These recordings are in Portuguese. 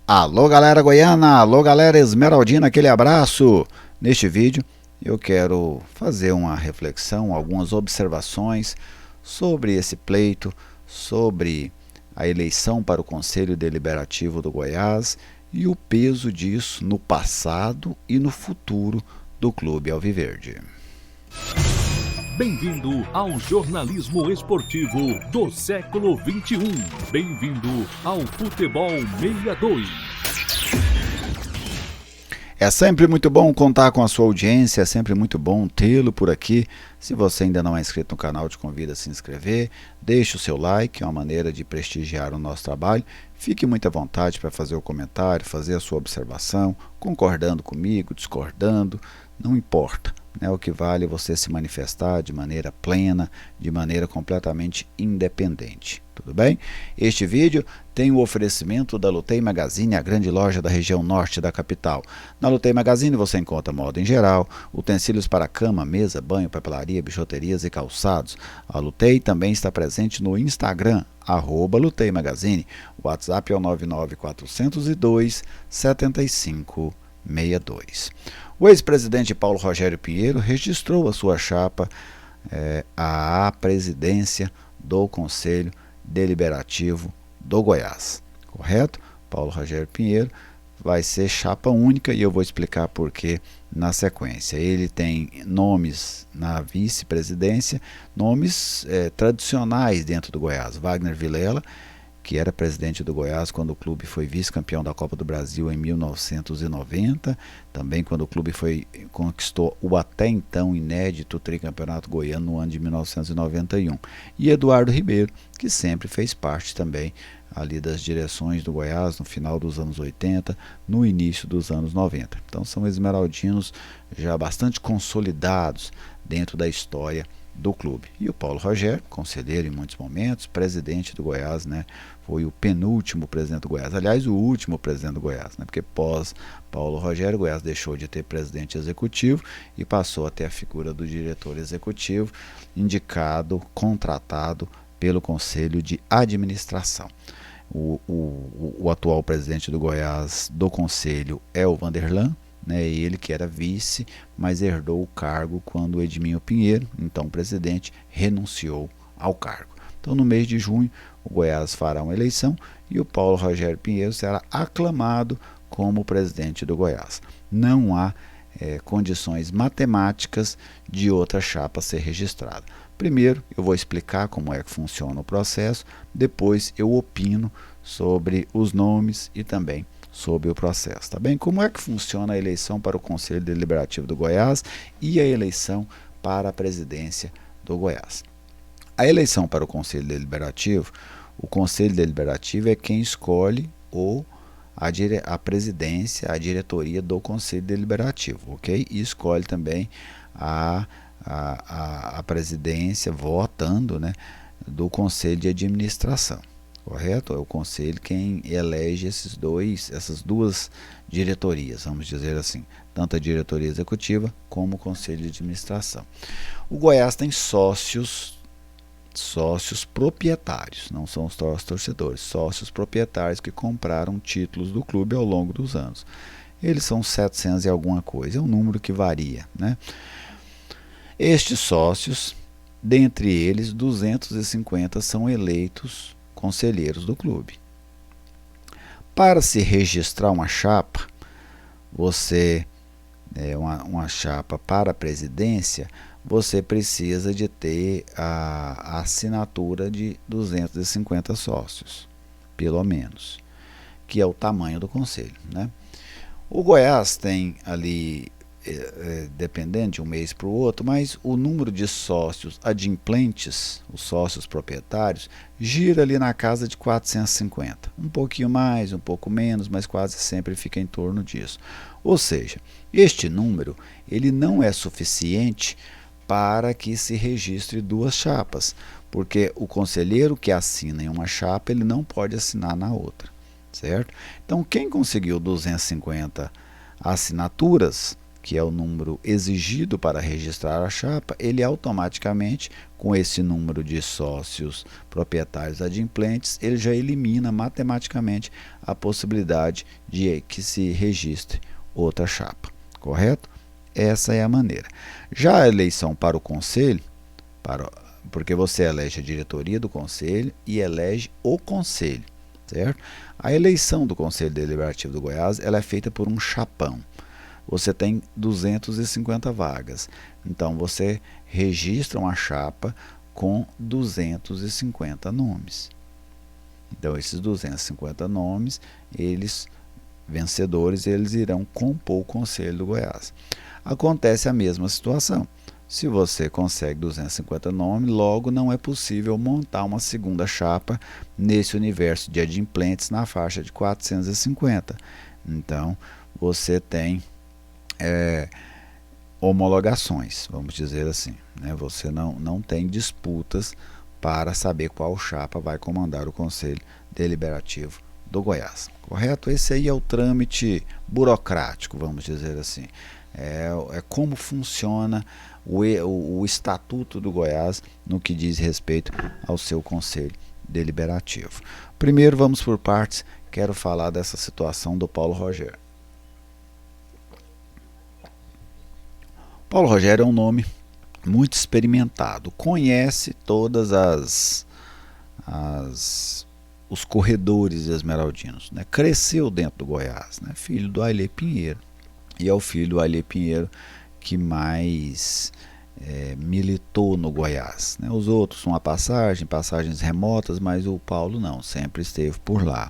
Alô galera goiana, alô galera esmeraldina, aquele abraço! Neste vídeo eu quero fazer uma reflexão, algumas observações sobre esse pleito, sobre a eleição para o Conselho Deliberativo do Goiás e o peso disso no passado e no futuro do Clube Alviverde. Bem-vindo ao jornalismo esportivo do século XXI. Bem-vindo ao Futebol 62. É sempre muito bom contar com a sua audiência, é sempre muito bom tê-lo por aqui. Se você ainda não é inscrito no canal, te convido a se inscrever. Deixe o seu like, é uma maneira de prestigiar o nosso trabalho. Fique muito à vontade para fazer o comentário, fazer a sua observação, concordando comigo, discordando, não importa. O que vale é você se manifestar de maneira plena, de maneira completamente independente. Tudo bem? Este vídeo tem o oferecimento da Lutei Magazine, a grande loja da região norte da capital. Na Lutei Magazine você encontra moda em geral, utensílios para cama, mesa, banho, papelaria, bijuterias e calçados. A Lutei também está presente no Instagram, @Lutei Magazine. O WhatsApp é o 99402-7562. O ex-presidente Paulo Rogério Pinheiro registrou a sua chapa à presidência do Conselho Deliberativo do Goiás, correto? Paulo Rogério Pinheiro vai ser chapa única e eu vou explicar por que na sequência. Ele tem nomes na vice-presidência, nomes tradicionais dentro do Goiás. Wagner Vilela, que era presidente do Goiás quando o clube foi vice-campeão da Copa do Brasil em 1990, também quando o clube conquistou o até então inédito tricampeonato goiano no ano de 1991. E Eduardo Ribeiro, que sempre fez parte também ali das direções do Goiás no final dos anos 80, no início dos anos 90. Então são esmeraldinos já bastante consolidados dentro da história do clube. E o Paulo Rogério, conselheiro em muitos momentos, presidente do Goiás, foi o penúltimo presidente do Goiás, aliás o último presidente do Goiás, porque pós Paulo Rogério, o Goiás deixou de ter presidente executivo e passou a ter a figura do diretor executivo, indicado, contratado pelo Conselho de Administração. O atual presidente do Goiás do Conselho é o Vanderlan, ele que era vice, mas herdou o cargo quando o Edminho Pinheiro, então presidente, renunciou ao cargo. Então no mês de junho o Goiás fará uma eleição e o Paulo Rogério Pinheiro será aclamado como presidente do Goiás. Não há condições matemáticas de outra chapa ser registrada. Primeiro eu vou explicar como é que funciona o processo, depois eu opino sobre os nomes e também sobre o processo, tá bem? Como é que funciona a eleição para o Conselho Deliberativo do Goiás e a eleição para a presidência do Goiás? A eleição para o Conselho Deliberativo, o Conselho Deliberativo é quem escolhe a presidência, a diretoria do Conselho Deliberativo, ok? E escolhe também a presidência votando, do Conselho de Administração. Correto? É o conselho quem elege essas duas diretorias, vamos dizer assim, tanto a diretoria executiva como o conselho de administração. O Goiás tem sócios proprietários, não são os torcedores, sócios proprietários que compraram títulos do clube ao longo dos anos. Eles são 700 e alguma coisa, é um número que varia, Estes sócios, dentre eles, 250 são eleitos conselheiros do clube. Para se registrar uma chapa, uma chapa para a presidência, você precisa de ter a assinatura de 250 sócios, pelo menos, que é o tamanho do conselho, O Goiás tem ali, dependendo de um mês para o outro, mas o número de sócios adimplentes, os sócios proprietários, gira ali na casa de 450. Um pouquinho mais, um pouco menos, mas quase sempre fica em torno disso. Ou seja, este número ele não é suficiente para que se registre duas chapas, porque o conselheiro que assina em uma chapa, ele não pode assinar na outra, certo? Então, quem conseguiu 250 assinaturas, que é o número exigido para registrar a chapa, ele automaticamente, com esse número de sócios proprietários adimplentes, ele já elimina matematicamente a possibilidade de que se registre outra chapa, correto? Essa é a maneira. Já a eleição para o conselho, porque você elege a diretoria do conselho e elege o conselho, certo? A eleição do Conselho Deliberativo do Goiás, ela é feita por um chapão. Você tem 250 vagas, então você registra uma chapa com 250 nomes. Então esses 250 nomes, vencedores, eles irão compor o Conselho do Goiás. Acontece a mesma situação. Se você consegue 250 nomes, logo não é possível montar uma segunda chapa nesse universo de adimplentes na faixa de 450. Então você tem homologações, vamos dizer assim, né? Você não tem disputas para saber qual chapa vai comandar o Conselho Deliberativo do Goiás, correto? Esse aí é o trâmite burocrático, vamos dizer assim, é como funciona o Estatuto do Goiás no que diz respeito ao seu Conselho Deliberativo. Primeiro vamos por partes, quero falar dessa situação do Paulo Rogério. Paulo Rogério é um nome muito experimentado, conhece todas os corredores esmeraldinos, né? Cresceu dentro do Goiás, né? Filho do Ailê Pinheiro, e é o filho do Ailê Pinheiro que mais militou no Goiás, né? Os outros são passagens remotas, mas o Paulo não, sempre esteve por lá,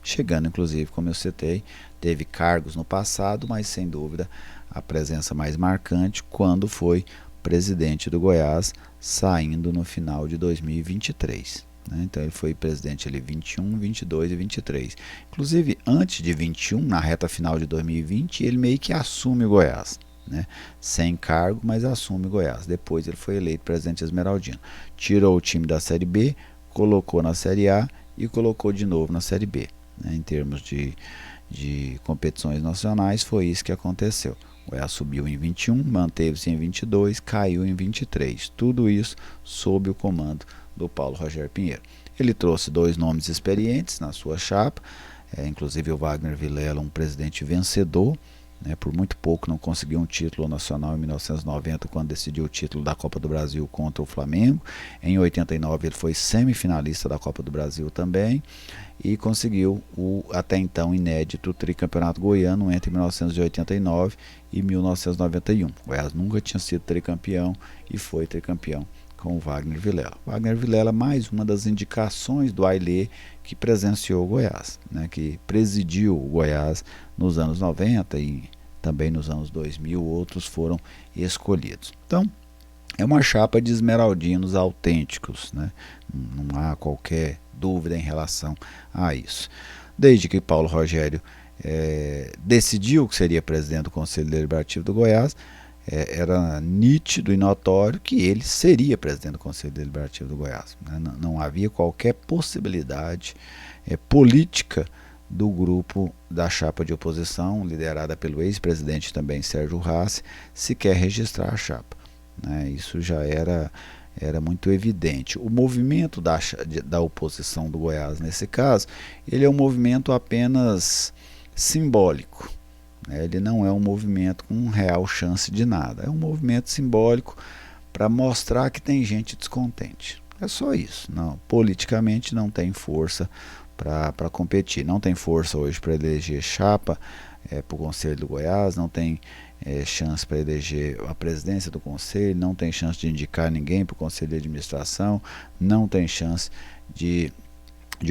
chegando inclusive, como eu citei, teve cargos no passado, mas sem dúvida a presença mais marcante quando foi presidente do Goiás, saindo no final de 2023. Né? Então ele foi presidente ali 21, 22 e 23. Inclusive antes de 21, na reta final de 2020, ele meio que assume o Goiás. Né? Sem cargo, mas assume o Goiás. Depois ele foi eleito presidente esmeraldino. Tirou o time da Série B, colocou na Série A e colocou de novo na Série B. Né? Em termos de competições nacionais, foi isso que aconteceu. O Goiás subiu em 21, manteve-se em 22, caiu em 23. Tudo isso sob o comando do Paulo Rogério Pinheiro. Ele trouxe 2 nomes experientes na sua chapa, inclusive o Wagner Vilela, um presidente vencedor, né, por muito pouco não conseguiu um título nacional em 1990, quando decidiu o título da Copa do Brasil contra o Flamengo. Em 89 ele foi semifinalista da Copa do Brasil também e conseguiu o até então inédito tricampeonato goiano entre 1989 e 1991. O Goiás nunca tinha sido tricampeão e foi tricampeão com o Wagner Vilela. Wagner Vilela, mais uma das indicações do Ailê, que presenciou o Goiás, né, que presidiu o Goiás nos anos 90 e também nos anos 2000, outros foram escolhidos. Então, é uma chapa de esmeraldinos autênticos, né? Não há qualquer dúvida em relação a isso. Desde que Paulo Rogério decidiu que seria presidente do Conselho Deliberativo do Goiás, era nítido e notório que ele seria presidente do Conselho Deliberativo do Goiás. Né? Não havia qualquer possibilidade política do grupo da chapa de oposição, liderada pelo ex-presidente também Sérgio Rassi, sequer registrar a chapa. Né? Isso já era muito evidente. O movimento da oposição do Goiás, nesse caso, ele é um movimento apenas simbólico. Ele não é um movimento com real chance de nada. É um movimento simbólico para mostrar que tem gente descontente. É só isso. Não, politicamente não tem força para competir. Não tem força hoje para eleger chapa para o Conselho do Goiás, não tem chance para eleger a presidência do Conselho, não tem chance de indicar ninguém para o Conselho de Administração, não tem chance de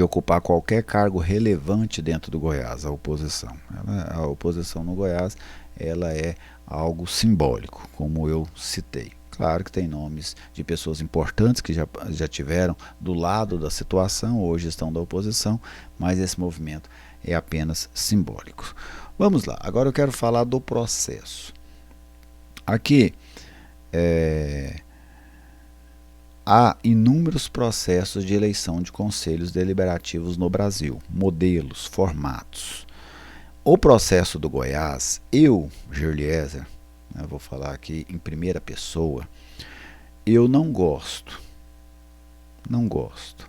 ocupar qualquer cargo relevante dentro do Goiás, a oposição. A oposição no Goiás, ela é algo simbólico, como eu citei. Claro que tem nomes de pessoas importantes que já tiveram do lado da situação, hoje estão da oposição, mas esse movimento é apenas simbólico. Vamos lá, agora eu quero falar do processo. Aqui, há inúmeros processos de eleição de conselhos deliberativos no Brasil, modelos, formatos. O processo do Goiás, eu, Gerliezer, Eu vou falar aqui em primeira pessoa. Eu não gosto. Não gosto.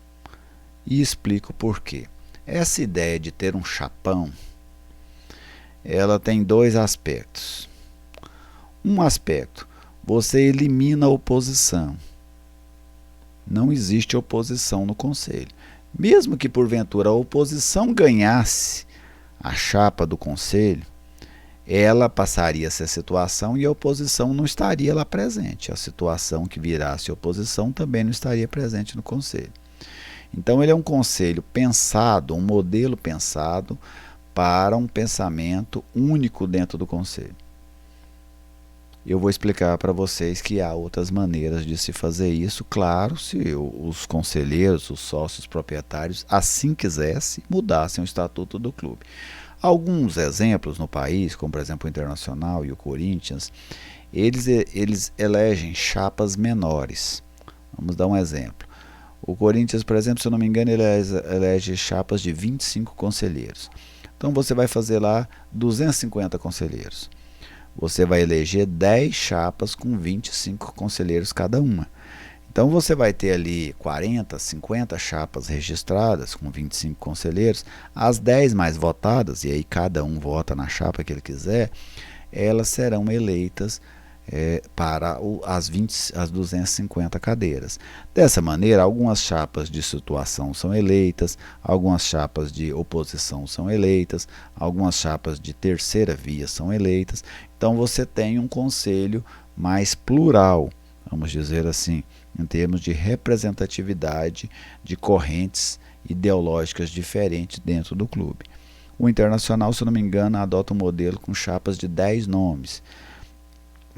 E explico por quê. Essa ideia de ter um chapão, ela tem dois aspectos. Um aspecto, você elimina a oposição. Não existe oposição no conselho. Mesmo que porventura a oposição ganhasse a chapa do conselho, ela passaria essa situação e a oposição não estaria lá presente. A situação que virasse oposição também não estaria presente no conselho. Então ele é um conselho pensado, um modelo pensado para um pensamento único dentro do conselho. Eu vou explicar para vocês que há outras maneiras de se fazer isso, claro, se os conselheiros, os sócios proprietários, assim quisessem, mudassem o estatuto do clube. Alguns exemplos no país, como por exemplo o Internacional e o Corinthians, eles elegem chapas menores. Vamos dar um exemplo. O Corinthians, por exemplo, se eu não me engano, ele elege chapas de 25 conselheiros. Então você vai fazer lá 250 conselheiros. Você vai eleger 10 chapas com 25 conselheiros cada uma. Então você vai ter ali 40, 50 chapas registradas com 25 conselheiros. As 10 mais votadas, e aí cada um vota na chapa que ele quiser, elas serão eleitas para as 250 cadeiras. Dessa maneira, algumas chapas de situação são eleitas, algumas chapas de oposição são eleitas, algumas chapas de terceira via são eleitas. Então você tem um conselho mais plural, vamos dizer assim, em termos de representatividade de correntes ideológicas diferentes dentro do clube. O Internacional, se não me engano, adota um modelo com chapas de 10 nomes.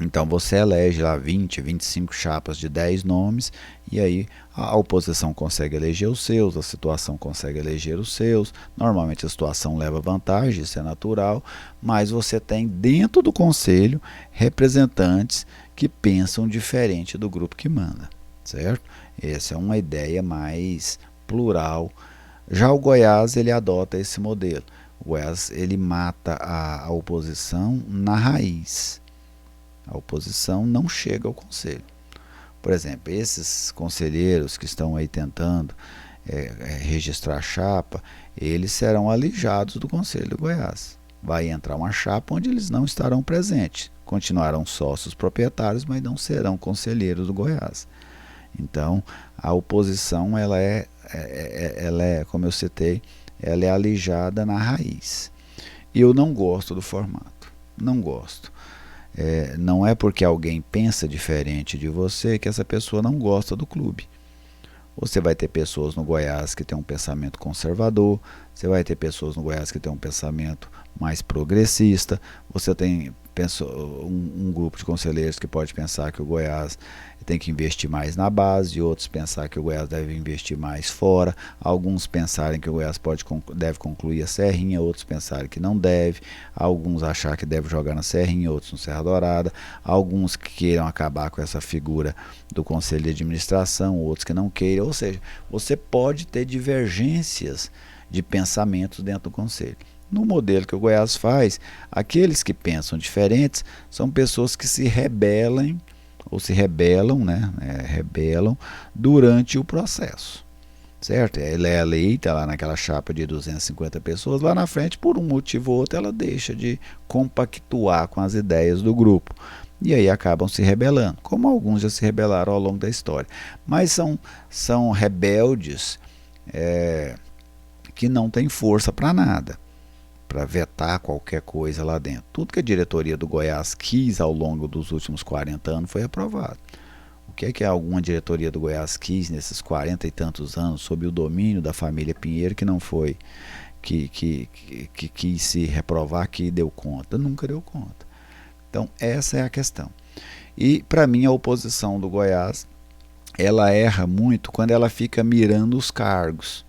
Então você elege lá 20, 25 chapas de 10 nomes, e aí a oposição consegue eleger os seus, a situação consegue eleger os seus. Normalmente a situação leva vantagem, isso é natural, mas você tem dentro do conselho representantes que pensam diferente do grupo que manda, certo? Essa é uma ideia mais plural. Já o Goiás, ele adota esse modelo. O Goiás, ele mata a oposição na raiz. A oposição não chega ao conselho. Por exemplo, esses conselheiros que estão aí tentando registrar a chapa, eles serão alijados do conselho do Goiás. Vai entrar uma chapa onde eles não estarão presentes. Continuarão sócios proprietários, mas não serão conselheiros do Goiás. Então, a oposição, ela é, como eu citei, ela é alijada na raiz. E eu não gosto do formato. Não gosto. Não é porque alguém pensa diferente de você que essa pessoa não gosta do clube. Você vai ter pessoas no Goiás que têm um pensamento conservador, você vai ter pessoas no Goiás que têm um pensamento mais progressista, você tem um grupo de conselheiros que pode pensar que o Goiás tem que investir mais na base, outros pensar que o Goiás deve investir mais fora, alguns pensarem que o Goiás deve concluir a Serrinha, outros pensarem que não deve, alguns achar que deve jogar na Serrinha, outros no Serra Dourada, alguns que queiram acabar com essa figura do conselho de administração, outros que não queiram. Ou seja, você pode ter divergências de pensamentos dentro do conselho. No modelo que o Goiás faz, aqueles que pensam diferentes são pessoas que se rebelam rebelam durante o processo, certo? Ela é eleita lá naquela chapa de 250 pessoas, lá na frente, por um motivo ou outro, ela deixa de compactuar com as ideias do grupo. E aí acabam se rebelando, como alguns já se rebelaram ao longo da história. Mas são rebeldes que não têm força para nada, para vetar qualquer coisa lá dentro. Tudo que a diretoria do Goiás quis ao longo dos últimos 40 anos foi aprovado. O que é que alguma diretoria do Goiás quis nesses 40 e tantos anos, sob o domínio da família Pinheiro, que não foi, que quis se reprovar, que deu conta? Nunca deu conta. Então essa é a questão. E para mim a oposição do Goiás, ela erra muito quando ela fica mirando os cargos.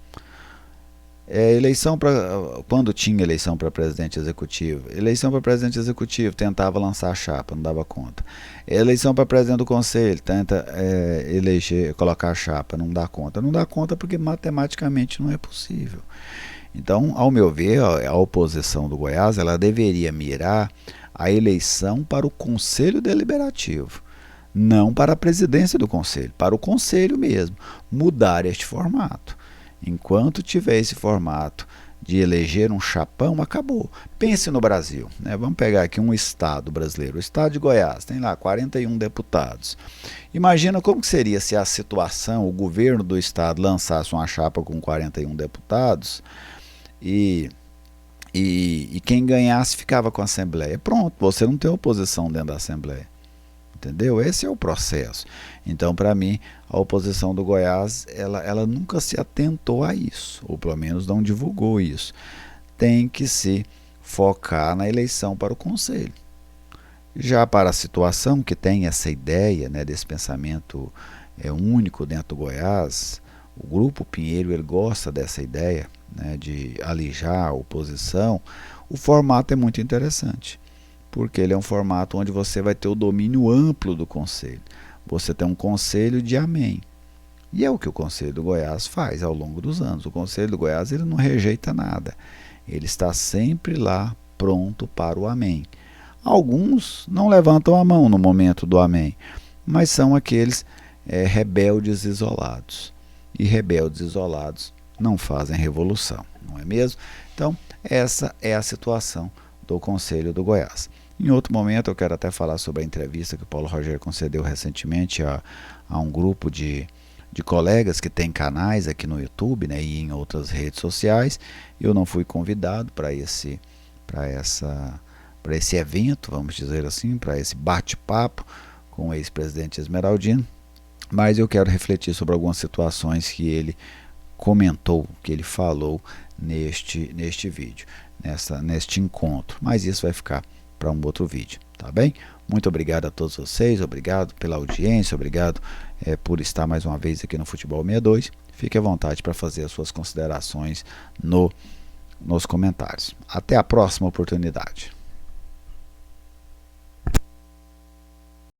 Quando tinha eleição para presidente executivo, tentava lançar a chapa, não dava conta. Eleição para presidente do conselho, tenta colocar a chapa, não dá conta porque matematicamente não é possível. Então, ao meu ver, a oposição do Goiás, ela deveria mirar a eleição para o Conselho Deliberativo, não para a presidência do Conselho, para o Conselho mesmo, mudar este formato. Enquanto tiver esse formato de eleger um chapão, acabou. Pense no Brasil, né? Vamos pegar aqui um estado brasileiro, o estado de Goiás, tem lá 41 deputados. Imagina como que seria se a situação, o governo do estado lançasse uma chapa com 41 deputados e quem ganhasse ficava com a Assembleia. Pronto, você não tem oposição dentro da Assembleia. Entendeu? Esse é o processo. Então, para mim, a oposição do Goiás, ela nunca se atentou a isso, ou pelo menos não divulgou isso. Tem que se focar na eleição para o Conselho. Já para a situação que tem essa ideia, né, desse pensamento único dentro do Goiás, o Grupo Pinheiro ele gosta dessa ideia, né, de alijar a oposição. O formato é muito interessante, porque ele é um formato onde você vai ter o domínio amplo do Conselho. Você tem um Conselho de amém. E é o que o Conselho do Goiás faz ao longo dos anos. O Conselho do Goiás ele não rejeita nada. Ele está sempre lá pronto para o amém. Alguns não levantam a mão no momento do amém, mas são aqueles rebeldes isolados. E rebeldes isolados não fazem revolução, não é mesmo? Então, essa é a situação do Conselho do Goiás. Em outro momento eu quero até falar sobre a entrevista que o Paulo Rogério concedeu recentemente a um grupo de colegas que tem canais aqui no YouTube, né, e em outras redes sociais. Eu não fui convidado para esse evento, vamos dizer assim, para esse bate-papo com o ex-presidente Esmeraldino, mas eu quero refletir sobre algumas situações que ele comentou, que ele falou neste vídeo, neste encontro, mas isso vai ficar para um outro vídeo, tá bem? Muito obrigado a todos vocês, obrigado pela audiência, obrigado por estar mais uma vez aqui no Futebol 62. Fique à vontade para fazer as suas considerações nos comentários. Até a próxima oportunidade.